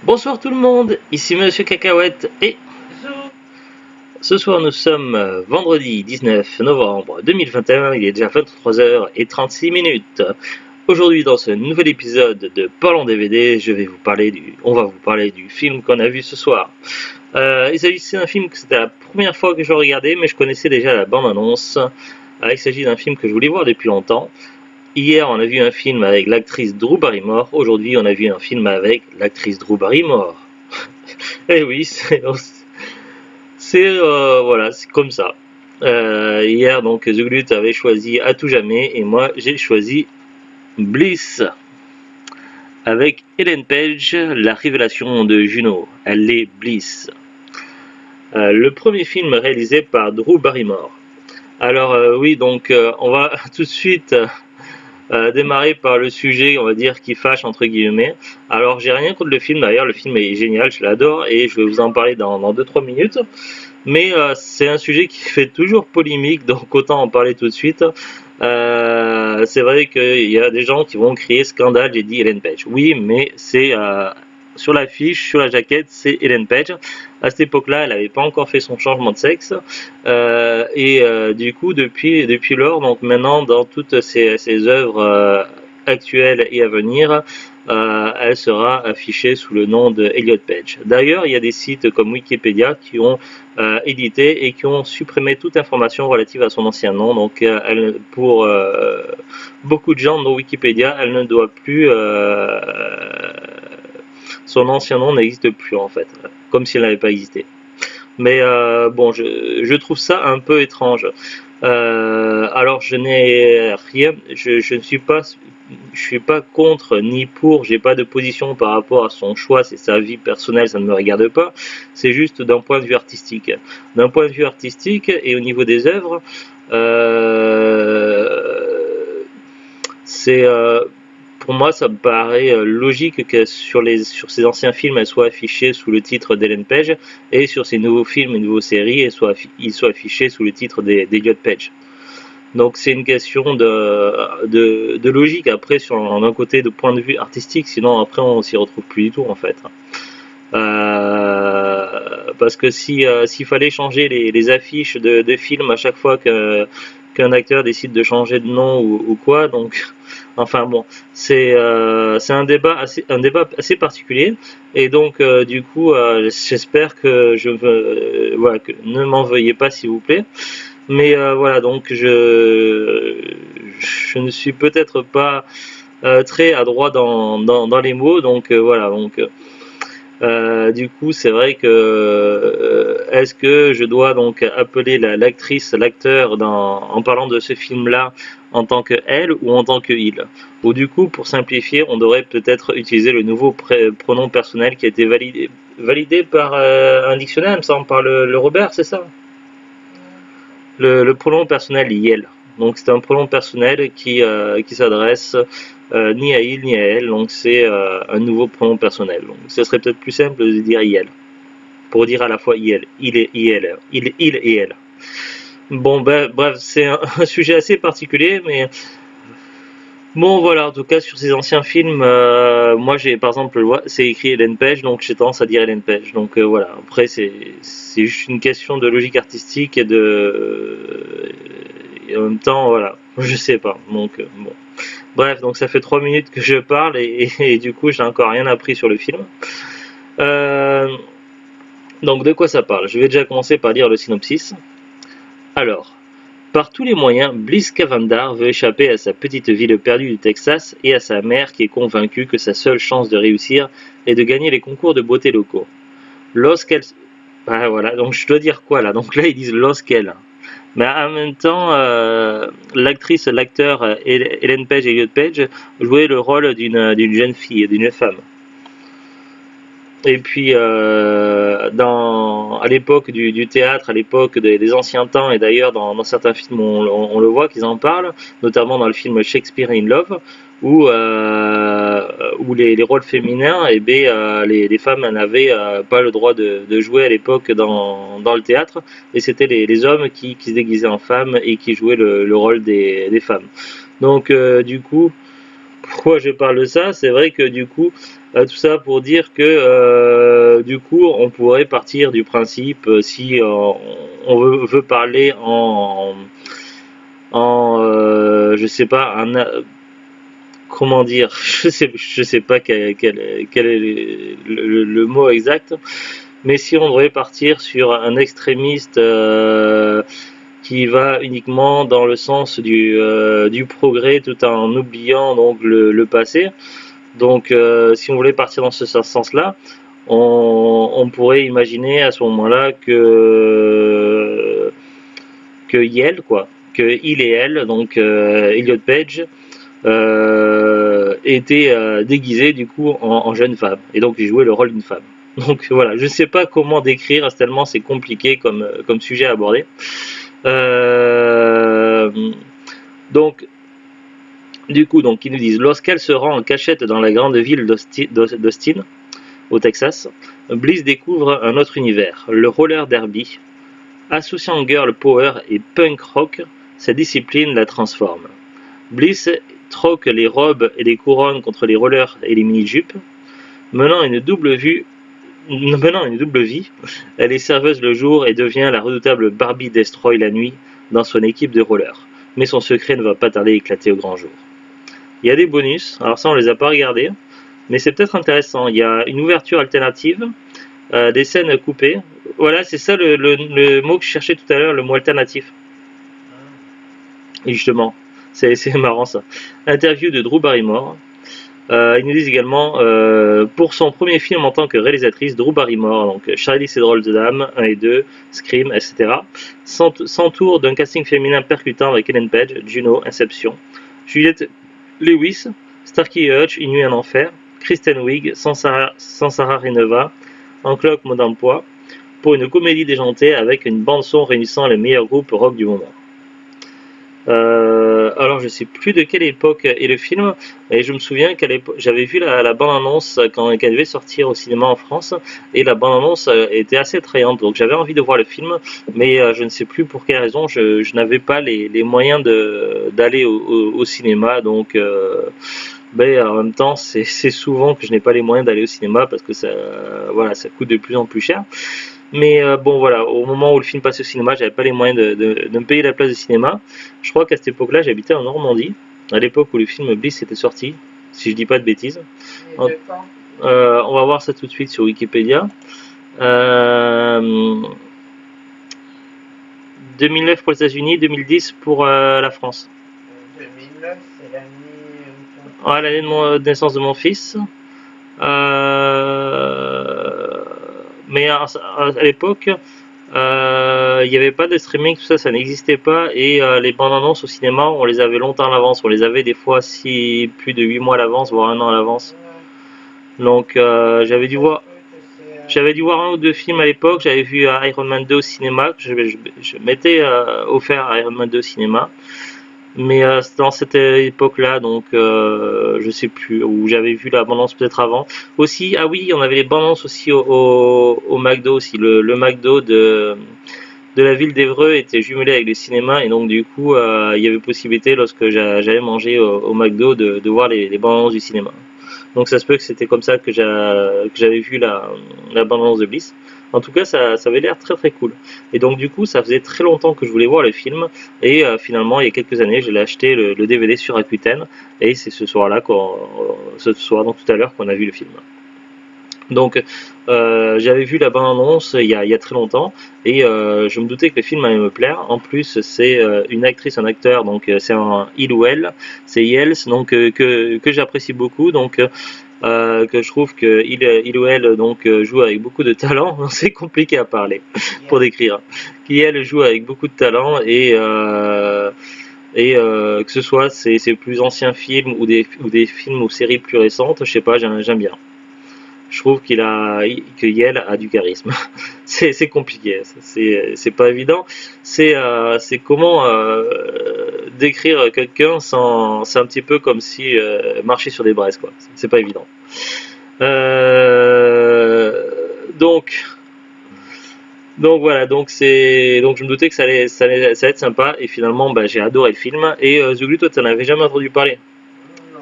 Bonsoir tout le monde, ici Monsieur Cacahuète et ce soir nous sommes vendredi 19 novembre 2021, il est déjà 23h36. Aujourd'hui dans ce nouvel épisode de Parlons DVD, on va vous parler du film qu'on a vu ce soir. Il s'agissait d'un film que c'était la première fois que je regardais, mais je connaissais déjà la bande-annonce. Il s'agit d'un film que je voulais voir depuis longtemps. Hier, on a vu un film avec l'actrice Drew Barrymore. Aujourd'hui, on a vu un film avec l'actrice Drew Barrymore. Eh oui, voilà, c'est comme ça. Hier, donc, The Glut avait choisi À tout jamais et moi, j'ai choisi Bliss avec Ellen Page, la révélation de Juno. Elle est Bliss. Le premier film réalisé par Drew Barrymore. Alors oui, donc on va tout de suite démarrer par le sujet, on va dire, qui fâche entre guillemets. Alors j'ai rien contre le film, d'ailleurs le film est génial, je l'adore et je vais vous en parler dans 2-3 minutes. Mais c'est un sujet qui fait toujours polémique, donc autant en parler tout de suite. C'est vrai qu'il y a des gens qui vont crier scandale, j'ai dit Ellen Page. Oui, mais c'est sur l'affiche, sur la jaquette, c'est Ellen Page. À cette époque-là, elle n'avait pas encore fait son changement de sexe. Du coup, depuis lors, donc maintenant, dans toutes ses œuvres actuelles et à venir, elle sera affichée sous le nom de Elliot Page. D'ailleurs, il y a des sites comme Wikipédia qui ont édité et qui ont supprimé toute information relative à son ancien nom. Donc, pour beaucoup de gens dans Wikipédia, elle ne doit plus son ancien nom n'existe plus en fait, comme si elle n'avait pas existé. Mais bon, je trouve ça un peu étrange. Alors je n'ai rien, je ne suis pas, je suis pas contre ni pour, j'ai pas de position par rapport à son choix, c'est sa vie personnelle, ça ne me regarde pas. C'est juste d'un point de vue artistique. D'un point de vue artistique et au niveau des œuvres, c'est pour moi, ça me paraît logique que sur ces anciens films, elle soit affichée sous le titre d'Ellen Page, et sur ces nouveaux films et nouveaux séries, il soit affiché sous le titre d'Elliot Page. Donc c'est une question de logique. Après, d'un côté de point de vue artistique, sinon après on s'y retrouve plus du tout en fait. Parce que s'il fallait changer les affiches de films à chaque fois qu'un acteur décide de changer de nom ou quoi, donc enfin bon, c'est un débat assez particulier et donc du coup j'espère que voilà, que ne m'en veuillez pas s'il vous plaît. Mais voilà, donc je ne suis peut-être pas très adroit dans les mots, donc voilà, donc du coup, c'est vrai que est-ce que je dois donc appeler l'actrice, l'acteur en parlant de ce film-là en tant que elle ou en tant que il? Ou du coup, pour simplifier, on devrait peut-être utiliser le nouveau pronom personnel qui a été validé par un dictionnaire, il me semble, par le Robert, c'est ça? Le pronom personnel IEL. Donc c'est un pronom personnel qui s'adresse ni à il ni à elle, donc c'est un nouveau pronom personnel. Donc ce serait peut-être plus simple de dire IEL, pour dire à la fois IEL, il et IEL, il et elle. Bon ben bref, c'est un sujet assez particulier, mais bon voilà, en tout cas sur ces anciens films, moi j'ai par exemple, c'est écrit Ellen Page, donc j'ai tendance à dire Ellen Page. Donc voilà, après c'est juste une question de logique artistique et en même temps voilà, je sais pas. Donc bon, bref, donc ça fait 3 minutes que je parle et du coup j'ai encore rien appris sur le film. Euh, donc de quoi ça parle? Je vais déjà commencer par lire le synopsis. Alors, par tous les moyens, Bliss Cavendar veut échapper à sa petite ville perdue du Texas et à sa mère qui est convaincue que sa seule chance de réussir est de gagner les concours de beauté locaux. Lorsqu'elle... Ah, voilà, donc je dois dire quoi là? Donc là ils disent lorsqu'elle. Mais en même temps, l'acteur Ellen Page et Elliot Page jouaient le rôle d'une jeune fille, d'une femme. Et puis, à l'époque du théâtre, à l'époque des anciens temps, et d'ailleurs dans certains films, on le voit qu'ils en parlent, notamment dans le film Shakespeare in Love, où les rôles féminins, eh bien, les femmes n'avaient pas le droit de jouer à l'époque dans le théâtre, et c'était les hommes qui se déguisaient en femmes et qui jouaient le rôle des femmes. Donc, du coup, pourquoi je parle de ça? C'est vrai que du coup, Tout ça pour dire que du coup on pourrait partir du principe si on veut parler en je sais pas comment dire, je sais pas quel est le mot exact, mais si on devrait partir sur un extrémiste qui va uniquement dans le sens du progrès tout en oubliant donc le passé. Donc si on voulait partir dans ce sens-là, on pourrait imaginer à ce moment-là que Yel, quoi, que il et elle, donc Elliot Page, était déguisé du coup en jeune femme, et donc il jouait le rôle d'une femme. Donc voilà, je ne sais pas comment décrire, tellement c'est compliqué comme sujet à aborder. Donc, du coup, donc, ils nous disent, lorsqu'elle se rend en cachette dans la grande ville d'Austin, au Texas, Bliss découvre un autre univers, le roller derby. Associant girl power et punk rock, cette discipline la transforme. Bliss troque les robes et les couronnes contre les rollers et les mini-jupes, menant une double vie. Elle est serveuse le jour et devient la redoutable Barbie Destroy la nuit dans son équipe de rollers. Mais son secret ne va pas tarder à éclater au grand jour. Il y a des bonus, alors ça on les a pas regardés, mais c'est peut-être intéressant. Il y a une ouverture alternative, des scènes coupées. Voilà, c'est ça le mot que je cherchais tout à l'heure, le mot alternatif. Et justement, c'est marrant ça. Interview de Drew Barrymore. Ils nous disent également, pour son premier film en tant que réalisatrice, Drew Barrymore, donc Charlize Theron de Dame 1 et 2, Scream, etc., s'entoure d'un casting féminin percutant avec Ellen Page, Juno, Inception, Juliette Lewis, Starkey Hutch, Une nuit en enfer, Kristen Wiig, Sansara Reneva, en cloque mode d'emploi, pour une comédie déjantée avec une bande-son réunissant les meilleurs groupes rock du moment. Alors je sais plus de quelle époque est le film, et je me souviens qu'à l'époque j'avais vu la bande-annonce quand elle devait sortir au cinéma en France, et la bande-annonce était assez attrayante, donc j'avais envie de voir le film, mais je ne sais plus pour quelle raison je n'avais pas les moyens d'aller au cinéma, donc ben, en même temps c'est souvent que je n'ai pas les moyens d'aller au cinéma parce que ça, voilà, ça coûte de plus en plus cher. Mais bon voilà, au moment où le film passait au cinéma, j'avais pas les moyens de me payer la place de cinéma. Je crois qu'à cette époque-là, j'habitais en Normandie, à l'époque où le film Bliss était sorti, si je dis pas de bêtises. On va voir ça tout de suite sur Wikipédia. 2009 pour les États-Unis, 2010 pour la France. 2009, c'est l'année l'année de naissance de mon fils. Mais à l'époque, il n'y avait pas de streaming, tout ça, ça n'existait pas, et les bandes annonces au cinéma, on les avait longtemps à l'avance, on les avait des fois plus de 8 mois à l'avance, voire un an à l'avance. Donc j'avais dû voir un ou deux films à l'époque, j'avais vu Iron Man 2 au cinéma, je m'étais offert Iron Man 2 au cinéma. Mais c'était dans cette époque-là, donc je sais plus, où j'avais vu la bande-annonce peut-être avant. Aussi, ah oui, on avait les bandes-annonces aussi au McDo aussi. Le McDo de la ville d'Évreux était jumelé avec le cinéma, et donc du coup, il y avait possibilité lorsque j'allais manger au McDo de voir les bandes-annonces du cinéma. Donc ça se peut que c'était comme ça que j'avais vu la bande-annonce de Bliss. En tout cas, ça avait l'air très très cool. Et donc du coup, ça faisait très longtemps que je voulais voir le film. Et finalement, il y a quelques années, je l'ai acheté le DVD sur Rakuten. Et c'est ce soir-là, donc tout à l'heure, qu'on a vu le film. Donc j'avais vu la bande-annonce il y a très longtemps, et je me doutais que le film allait me plaire. En plus, c'est une actrice, un acteur, donc c'est un il ou elle, c'est Yels, donc que j'apprécie beaucoup, donc que je trouve que il ou elle donc joue avec beaucoup de talent. C'est compliqué à parler pour décrire. Qui elle joue avec beaucoup de talent, et que ce soit ses plus anciens films ou des films ou séries plus récentes, je sais pas, j'aime bien. Je trouve que Yel a du charisme. C'est compliqué, c'est pas évident. C'est comment décrire quelqu'un sans, c'est un petit peu comme si marcher sur des braises, quoi. C'est pas évident. Donc voilà, donc je me doutais que ça allait être sympa, et finalement j'ai adoré le film. Et Zuglu, toi t'en avais jamais entendu parler?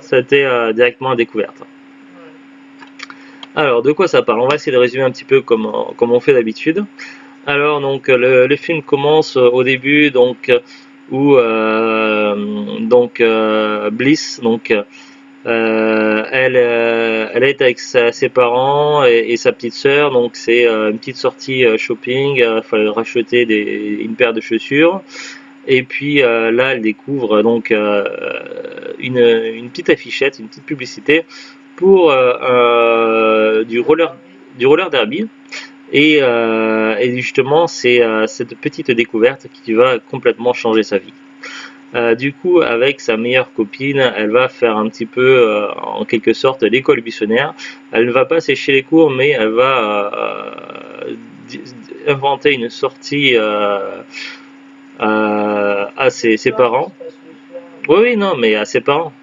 Ça a été directement à découverte. Alors, de quoi ça parle? On va essayer de résumer un petit peu comme on fait d'habitude. Alors, donc, le film commence au début, donc, où Bliss, donc, elle est avec ses parents et sa petite sœur, donc c'est une petite sortie shopping, il fallait racheter une paire de chaussures. Et puis là, elle découvre donc une petite affichette, une petite publicité pour du roller derby. Et justement, c'est cette petite découverte qui va complètement changer sa vie. Du coup, avec sa meilleure copine, elle va faire un petit peu, en quelque sorte, l'école buissonnière. Elle ne va pas sécher les cours, mais elle va inventer une sortie à ses parents. Oui, oui, non, mais à ses parents.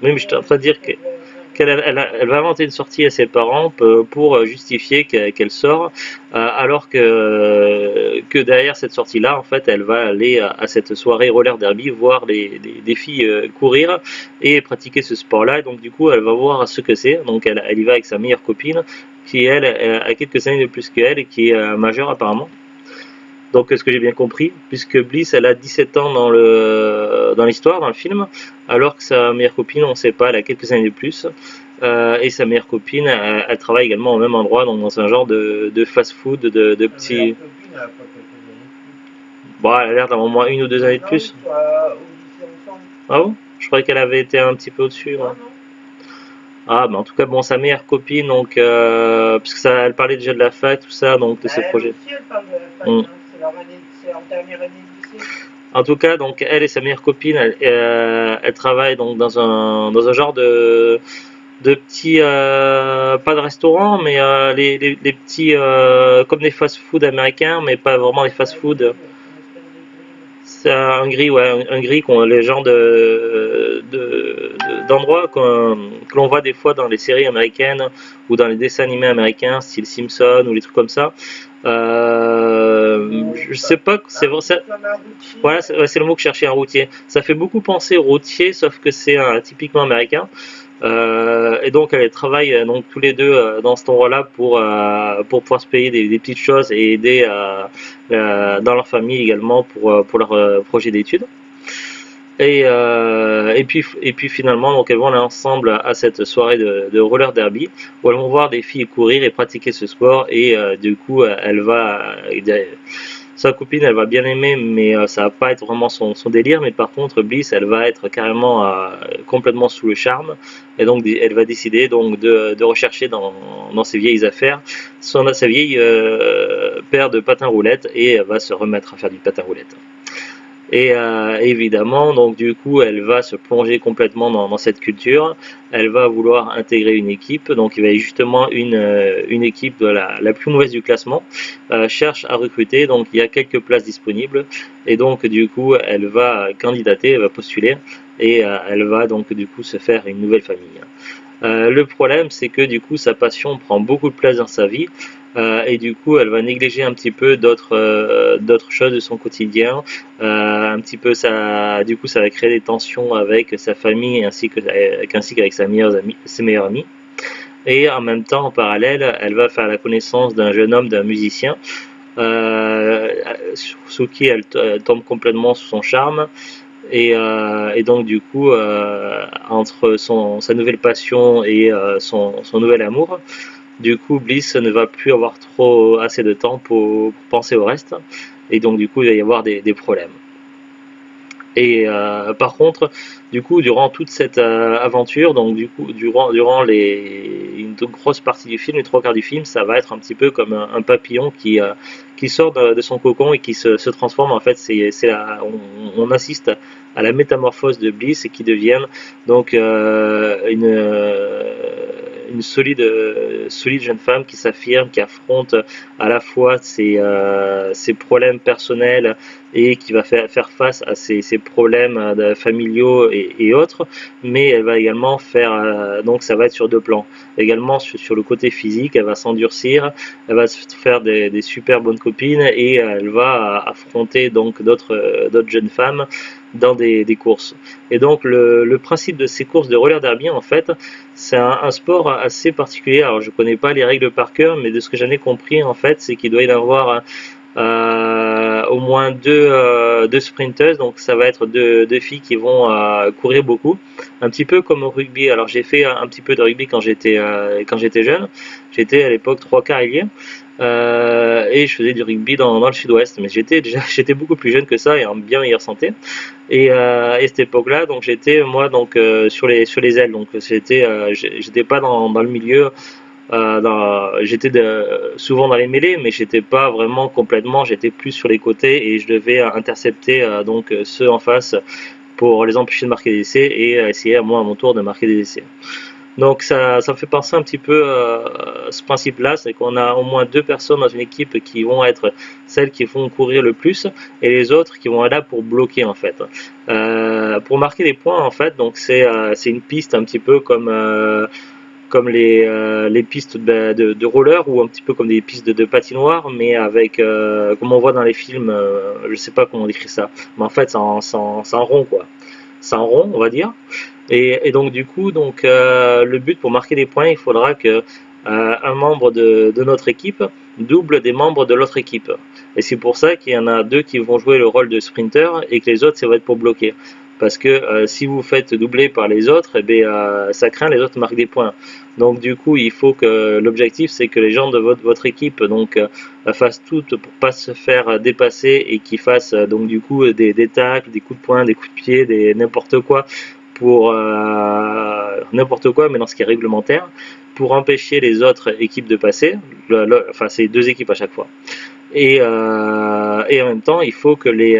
Même, je suis en train de dire qu'elle va inventer une sortie à ses parents pour justifier qu'elle sort, alors que derrière cette sortie-là, en fait, elle va aller à cette soirée roller derby voir des filles courir et pratiquer ce sport-là. Donc du coup, elle va voir ce que c'est. Donc elle y va avec sa meilleure copine, qui elle a quelques années de plus qu'elle et qui est majeure apparemment. Donc, ce que j'ai bien compris, puisque Bliss, elle a 17 ans dans l'histoire, dans le film, alors que sa meilleure copine, on ne sait pas, elle a quelques années de plus. Et sa meilleure copine, elle travaille également au même endroit, donc dans un genre de fast-food, de petits. Bon, elle a l'air d'avoir au moins 1 ou 2 années de plus. Ah bon? Je croyais qu'elle avait été un petit peu au-dessus. Ouais. Ah, mais en tout cas, bon, sa meilleure copine, donc, parce que ça, elle parlait déjà de la fac, tout ça, donc de ses projets. Elle parle de la fac, hein. C'est leur dernière année de lycée. En tout cas, donc elle et sa meilleure copine, elle travaille donc dans un genre de petits, pas de restaurant, mais les petits, comme des fast-food américains, mais pas vraiment des fast-food. C'est un gris, ouais, un gris qu'ont les gens d'endroits que l'on voit des fois dans les séries américaines ou dans les dessins animés américains, style Simpson ou les trucs comme ça. Je sais pas, c'est vrai, voilà, c'est le mot que je cherchais, un routier. Ça fait beaucoup penser au routier, sauf que c'est typiquement américain. Et donc elles travaillent donc tous les deux dans cet endroit-là pour pouvoir se payer des petites choses et aider dans leur famille également pour leur projet d'études. Et puis finalement, donc elles vont aller ensemble à cette soirée de roller derby où elles vont voir des filles courir et pratiquer ce sport. Et du coup, sa copine, elle va bien aimer, mais ça va pas être vraiment son délire. Mais par contre, Bliss, elle va être carrément complètement sous le charme. Et donc, elle va décider donc de rechercher dans ses vieilles affaires sa vieille paire de patins roulettes et elle va se remettre à faire du patin roulette. Et évidemment, donc du coup, elle va se plonger complètement dans cette culture. Elle va vouloir intégrer une équipe. Donc, il va y justement une équipe de la plus mauvaise du classement cherche à recruter. Donc, il y a quelques places disponibles. Et donc, du coup, elle va candidater, elle va postuler. Et elle va donc du coup se faire une nouvelle famille. Le problème, c'est que du coup, sa passion prend beaucoup de place dans sa vie. Et du coup, elle va négliger un petit peu d'autres choses de son quotidien. Un petit peu du coup, ça va créer des tensions avec sa famille ainsi qu'avec ses meilleurs amis. Et en même temps, en parallèle, elle va faire la connaissance d'un jeune homme, d'un musicien, sous qui elle tombe complètement sous son charme. Et donc du coup, entre sa nouvelle passion et son nouvel amour, du coup, Bliss ne va plus avoir assez de temps pour penser au reste. Et donc, du coup, il va y avoir des problèmes. Et par contre, du coup, durant toute cette aventure, donc du coup, durant une grosse partie du film, les 3 quarts du film, ça va être un petit peu comme un papillon qui sort de son cocon et qui se transforme. En fait, on assiste à la métamorphose de Bliss et qui devienne donc une solide jeune femme qui s'affirme, qui affronte à la fois ses problèmes personnels et qui va faire face à ces problèmes familiaux et autres, mais elle va également faire, donc ça va être sur deux plans. Également sur le côté physique, elle va s'endurcir, elle va se faire des super bonnes copines et elle va affronter donc d'autres jeunes femmes dans des courses. Et donc le principe de ces courses de roller derby, en fait, c'est un sport assez particulier. Alors je connais pas les règles par cœur, mais de ce que j'en ai compris, en fait, c'est qu'il doit y avoir au moins deux sprinteuses, donc ça va être deux filles qui vont courir beaucoup, un petit peu comme au rugby. Alors j'ai fait un petit peu de rugby quand j'étais jeune, j'étais à l'époque 3 quarts ailier, et je faisais du rugby dans le sud-ouest, mais j'étais beaucoup plus jeune que ça et en bien meilleure santé. Et cette époque-là, donc j'étais moi donc sur les ailes, donc j'étais pas dans le milieu. J'étais souvent dans les mêlées, mais j'étais pas vraiment complètement, j'étais plus sur les côtés et je devais intercepter donc ceux en face pour les empêcher de marquer des essais et essayer à moi à mon tour de marquer des essais. Donc ça me fait penser un petit peu ce principe-là, c'est qu'on a au moins deux personnes dans une équipe qui vont être celles qui vont courir le plus et les autres qui vont être là pour bloquer en fait. Pour marquer des points en fait, donc c'est une piste un petit peu comme les pistes de roller ou un petit peu comme des pistes de patinoire, mais avec, comme on voit dans les films, je sais pas comment on décrit ça, mais en fait c'est en rond quoi. C'est en rond, on va dire. Et donc du coup, le but pour marquer des points, il faudra que un membre de notre équipe double des membres de l'autre équipe. Et c'est pour ça qu'il y en a deux qui vont jouer le rôle de sprinter et que les autres, ça va être pour bloquer. Parce que si vous faites doubler par les autres, ça craint les autres marquent des points. Donc du coup, il faut que l'objectif, c'est que les gens de votre équipe fassent tout pour pas se faire dépasser et qu'ils fassent donc du coup des tacles, des coups de poing, des coups de pied, des n'importe quoi pour n'importe quoi, mais dans ce qui est réglementaire, pour empêcher les autres équipes de passer. Enfin, c'est deux équipes à chaque fois. Et en même temps, il faut que les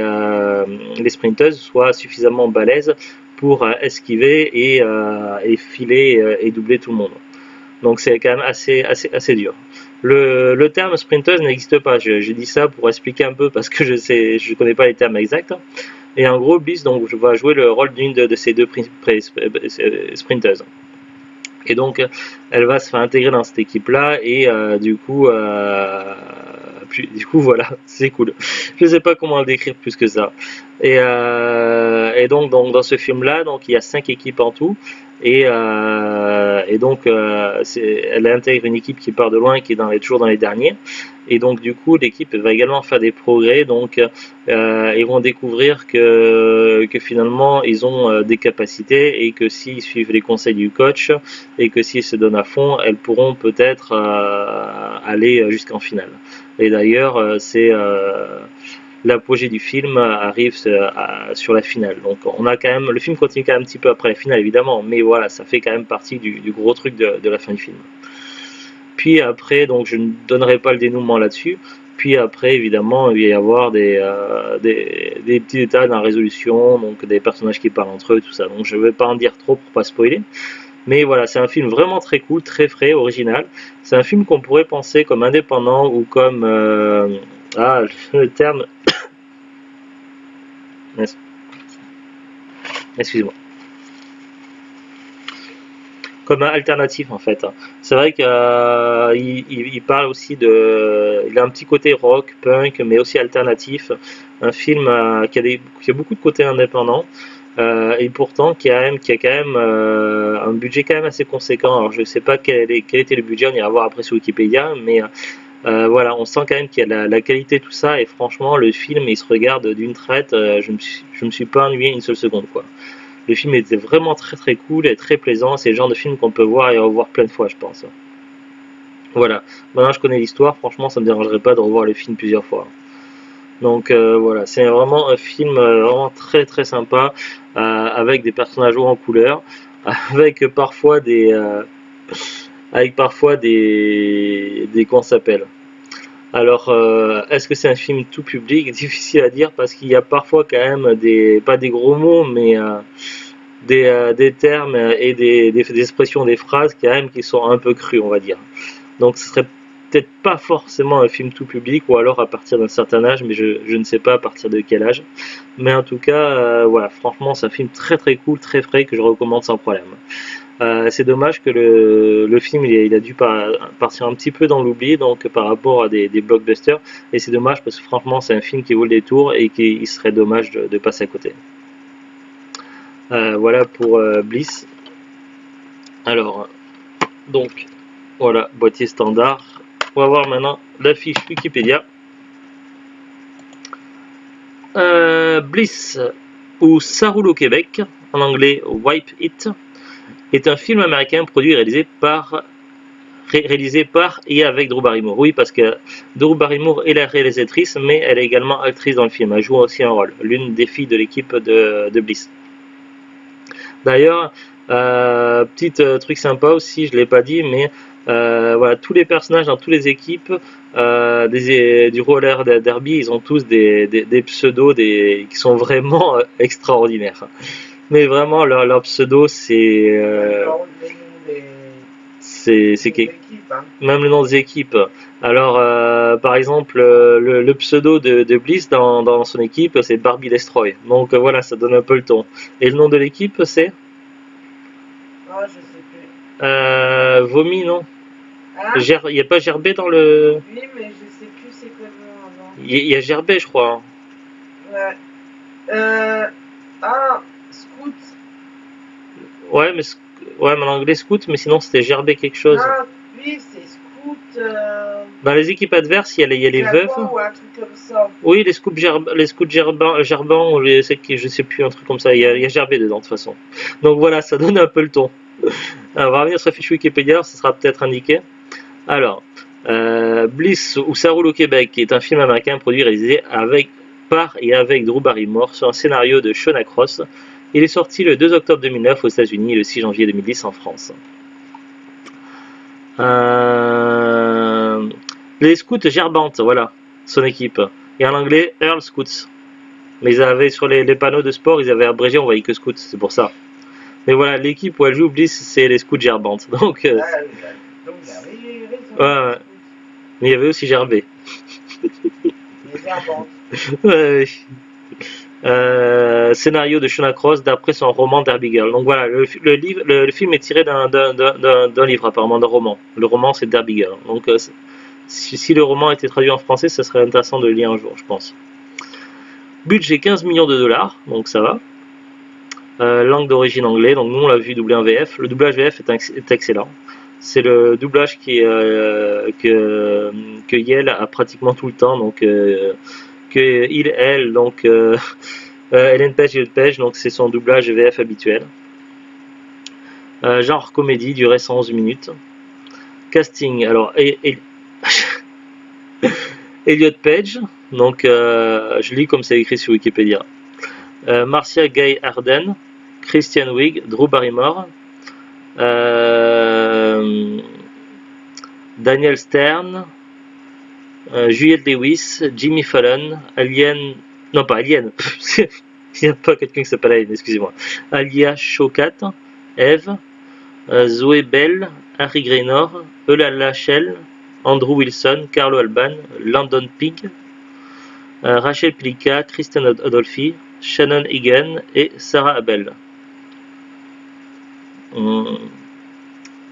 sprinteuses soient suffisamment balèzes pour esquiver et filer et doubler tout le monde. Donc c'est quand même assez dur. Le terme sprinteuse n'existe pas. Je dis ça pour expliquer un peu parce que je connais pas les termes exacts. Et en gros, Bliss donc va jouer le rôle d'une de ces deux sprinteuses. Et donc, elle va se faire intégrer dans cette équipe-là et du coup, voilà, c'est cool. Je sais pas comment le décrire plus que ça. Et donc dans ce film-là, donc il y a 5 équipes en tout. Et donc elle intègre une équipe qui part de loin, qui est toujours dans les derniers. Et donc du coup l'équipe va également faire des progrès. Donc ils vont découvrir que finalement ils ont des capacités et que s'ils suivent les conseils du coach et que s'ils se donnent à fond, elles pourront peut-être aller jusqu'en finale. Et d'ailleurs c'est l'apogée du film arrive sur la finale. Donc on a quand même, le film continue quand même un petit peu après la finale évidemment, mais voilà, ça fait quand même partie du gros truc de la fin du film. Puis après, donc je ne donnerai pas le dénouement là-dessus. Puis après, évidemment, il va y avoir des petits détails dans la résolution, donc des personnages qui parlent entre eux, tout ça. Donc je ne vais pas en dire trop pour pas spoiler. Mais voilà, c'est un film vraiment très cool, très frais, original. C'est un film qu'on pourrait penser comme indépendant ou comme le terme. Excusez-moi. Comme un alternatif en fait. C'est vrai qu'il parle aussi il a un petit côté rock, punk, mais aussi alternatif. Un film qui a beaucoup de côtés indépendants. Et pourtant qui a quand même un budget quand même assez conséquent. Alors je ne sais pas quel était le budget, on ira voir après sur Wikipédia, mais voilà, on sent quand même qu'il y a la qualité tout ça, et franchement le film il se regarde d'une traite, je me suis pas ennuyé une seule seconde quoi. Le film était vraiment très très cool et très plaisant, c'est le genre de film qu'on peut voir et revoir plein de fois je pense. Voilà, maintenant je connais l'histoire, franchement ça me dérangerait pas de revoir le film plusieurs fois. Donc voilà, c'est vraiment un film vraiment très très sympa, avec des personnages hauts en couleur, avec parfois des comment ça s'appelle. Alors est-ce que c'est un film tout public? Difficile à dire parce qu'il y a parfois quand même pas des gros mots, mais des termes et des expressions, des phrases quand même qui sont un peu crues on va dire. Donc ce serait peut-être pas forcément un film tout public, ou alors à partir d'un certain âge, mais je ne sais pas à partir de quel âge. Mais en tout cas, voilà, franchement, c'est un film très très cool, très frais, que je recommande sans problème. C'est dommage que le film il a dû partir un petit peu dans l'oubli donc par rapport à des blockbusters, et c'est dommage parce que franchement c'est un film qui vaut le détour et qu'il serait dommage de passer à côté. Voilà pour Bliss. Alors donc voilà, boîtier standard. On va voir maintenant la fiche Wikipédia. Bliss, ou Ça roule au Québec, en anglais Wipe It, est un film américain produit et réalisé par et avec Drew Barrymore. Oui, parce que Drew Barrymore est la réalisatrice, mais elle est également actrice dans le film. Elle joue aussi un rôle, l'une des filles de l'équipe de Bliss. D'ailleurs, petit truc sympa aussi, je ne l'ai pas dit, mais voilà, tous les personnages dans toutes les équipes du roller derby, ils ont tous des pseudos qui sont vraiment extraordinaires. Mais vraiment, leur pseudo, c'est même le nom des équipes. Alors, par exemple, le pseudo de Bliss dans son équipe, c'est Barbie Destroy. Donc voilà, ça donne un peu le ton. Et le nom de l'équipe, c'est je sais plus. Vomi, non? Hein? Il n'y a pas Gerbet dans le... Oui, mais je sais plus c'est quoi le nom avant. Il y a Gerbet, je crois. Ouais. Scout. Ouais, mais en anglais Scout, mais sinon c'était Gerbet quelque chose. Ah, oui, c'est Scout. Dans les équipes adverses, il y a les veuves. Ou un truc comme ça. Oui, les scouts Gerban, ou je sais plus, un truc comme ça. Il y a Gerbet dedans, de toute façon. Donc voilà, ça donne un peu le ton. On va revenir sur la fiche Wikipédia, ça sera peut-être indiqué. Alors, Bliss, ou Ça roule au Québec, est un film américain produit et réalisé par et avec Drew Barrymore sur un scénario de Sean Across. Il est sorti le 2 octobre 2009 aux États-Unis et le 6 janvier 2010 en France. Les scouts Gerbantes, voilà, son équipe. Et en anglais, Earl Scouts. Mais ils avaient sur les panneaux de sport, ils avaient abrégé, on voyait que Scouts, c'est pour ça. Mais voilà, l'équipe où elle joue Bliss, c'est les scouts Gerbantes. Donc, donc ouais. Mais il y avait aussi Gerbet. Les Gerbantes. Ouais. Scénario de Sean Across d'après son roman Derby Girl. Donc voilà, le film est tiré d'un livre, apparemment, d'un roman. Le roman, c'est Derby Girl. Donc si le roman était traduit en français, ça serait intéressant de le lire un jour, je pense. Budget 15 millions de dollars, donc ça va. Langue d'origine anglais, donc nous on l'a vu doublé en VF. Le doublage VF est excellent. C'est le doublage que Yale a pratiquement tout le temps, donc elle, donc Ellen Page, donc c'est son doublage VF habituel. Genre comédie, durée 111 minutes. Casting, alors Elliot Page, donc je lis comme c'est écrit sur Wikipédia. Marcia Gay Harden, Christian Wiig, Drew Barrymore, Daniel Stern, Juliette Lewis, Jimmy Fallon, Alien, non pas Alien, il n'y a pas quelqu'un qui s'appelle Alien, excusez-moi, Alia Shawkat, Eve, Zoé Bell, Harry Graynor, Eulalia Shell, Andrew Wilson, Carlo Alban, Landon Pig, Rachel Pilika, Kristen Adolphi, Shannon Egan et Sarah Abel.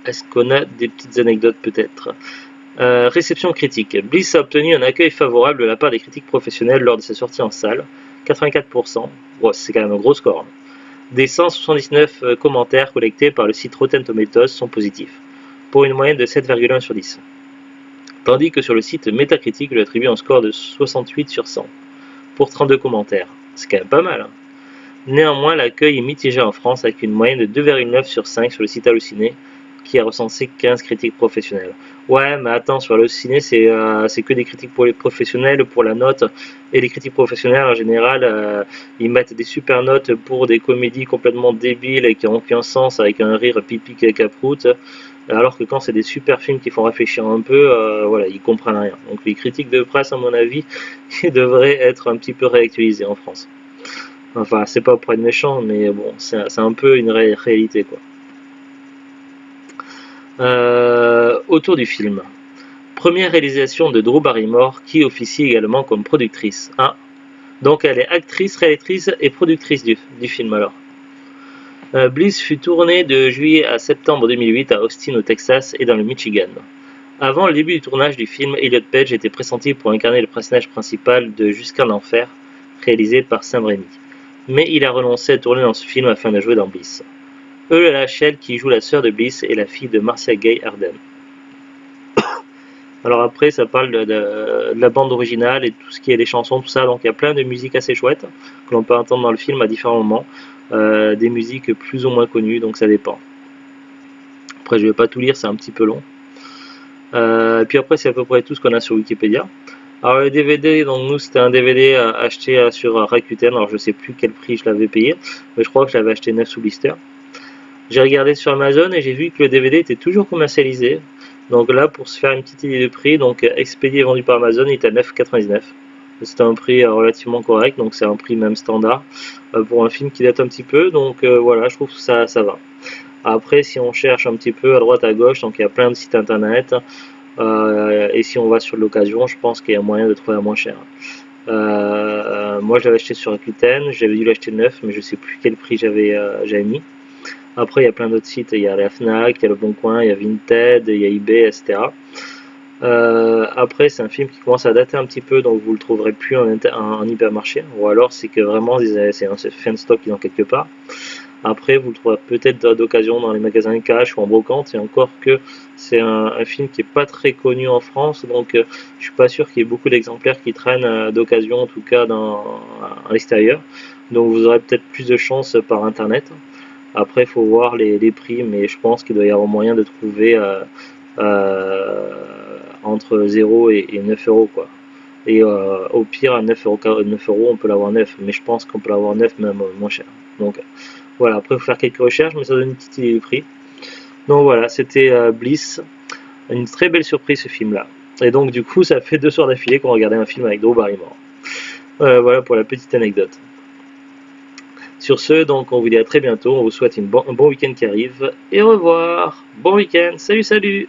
Est-ce qu'on a des petites anecdotes peut-être? Réception critique. Bliss a obtenu un accueil favorable de la part des critiques professionnels lors de sa sortie en salle, 84%, wow, c'est quand même un gros score. Des 179 commentaires collectés par le site Rotten Tomatoes sont positifs, pour une moyenne de 7,1 sur 10. Tandis que sur le site Metacritic, lui attribue un score de 68 sur 100, pour 32 commentaires. C'est quand même pas mal. Hein. Néanmoins, l'accueil est mitigé en France avec une moyenne de 2,9 sur 5 sur le site Allociné, qui a recensé 15 critiques professionnelles. Ouais, mais attends, sur Allociné, c'est que des critiques pour les professionnels, pour la note, et les critiques professionnels en général, ils mettent des super notes pour des comédies complètement débiles et qui n'ont aucun sens, avec un rire pipi caproute, alors que quand c'est des super films qui font réfléchir un peu, voilà, ils comprennent rien. Donc les critiques de presse, à mon avis, devraient être un petit peu réactualisées en France. Enfin, c'est pas pour être méchant, mais bon, c'est un peu une réalité, quoi. Autour du film. Première réalisation de Drew Barrymore qui officie également comme productrice. Ah, donc elle est actrice, réalisatrice et productrice du film alors. Bliss fut tournée de juillet à septembre 2008 à Austin au Texas et dans le Michigan. Avant le début du tournage du film, Elliot Page était pressenti pour incarner le personnage principal de Jusqu'en Enfer, réalisé par Sam Raimi. Mais il a renoncé à tourner dans ce film afin de jouer dans Bliss. Eula Shell, qui joue la sœur de Bliss, est la fille de Marcia Gay Harden. Alors après, ça parle de la bande originale et tout ce qui est les chansons, tout ça. Donc il y a plein de musiques assez chouettes que l'on peut entendre dans le film à différents moments. Des musiques plus ou moins connues, donc ça dépend. Après, je vais pas tout lire, c'est un petit peu long. Puis après, c'est à peu près tout ce qu'on a sur Wikipédia. Alors le DVD, donc nous c'était un DVD acheté sur Rakuten. Alors je sais plus quel prix je l'avais payé, mais je crois que je l'avais acheté 9 sous blister. J'ai regardé sur Amazon et j'ai vu que le DVD était toujours commercialisé. Donc là, pour se faire une petite idée de prix, donc expédié et vendu par Amazon, il est à 9,99. C'est un prix relativement correct, donc c'est un prix même standard pour un film qui date un petit peu. Donc voilà, je trouve que ça va. Après, si on cherche un petit peu à droite à gauche, donc il y a plein de sites internet. Et si on va sur l'occasion, je pense qu'il y a moyen de trouver à moins cher. Moi, je l'avais acheté sur Rakuten, j'avais dû l'acheter neuf, mais je sais plus quel prix j'avais mis. Après, il y a plein d'autres sites, il y a la Fnac, il y a Le Bon Coin, il y a Vinted, il y a eBay, etc. Après, c'est un film qui commence à dater un petit peu, donc vous le trouverez plus en hypermarché, ou alors c'est que vraiment c'est un fin stock qui est dans quelque part. Après, vous le trouverez peut-être d'occasion dans les magasins cash ou en brocante, et encore que c'est un film qui est pas très connu en France, donc je suis pas sûr qu'il y ait beaucoup d'exemplaires qui traînent d'occasion, en tout cas à l'extérieur. Donc vous aurez peut-être plus de chance par internet. Après, il faut voir les prix, mais je pense qu'il doit y avoir moyen de trouver entre 0 et 9 euros, quoi. Et au pire, à 9 euros, on peut l'avoir neuf, mais je pense qu'on peut l'avoir neuf même moins cher. Donc voilà, après, il faut faire quelques recherches, mais ça donne une petite idée du prix. Donc voilà, c'était Bliss. Une très belle surprise, ce film-là. Et donc, du coup, ça fait 2 soirs d'affilée qu'on regardait un film avec Drew Barrymore. Voilà pour la petite anecdote. Sur ce, donc, on vous dit à très bientôt. On vous souhaite un bon week-end qui arrive. Et au revoir. Bon week-end. Salut, salut.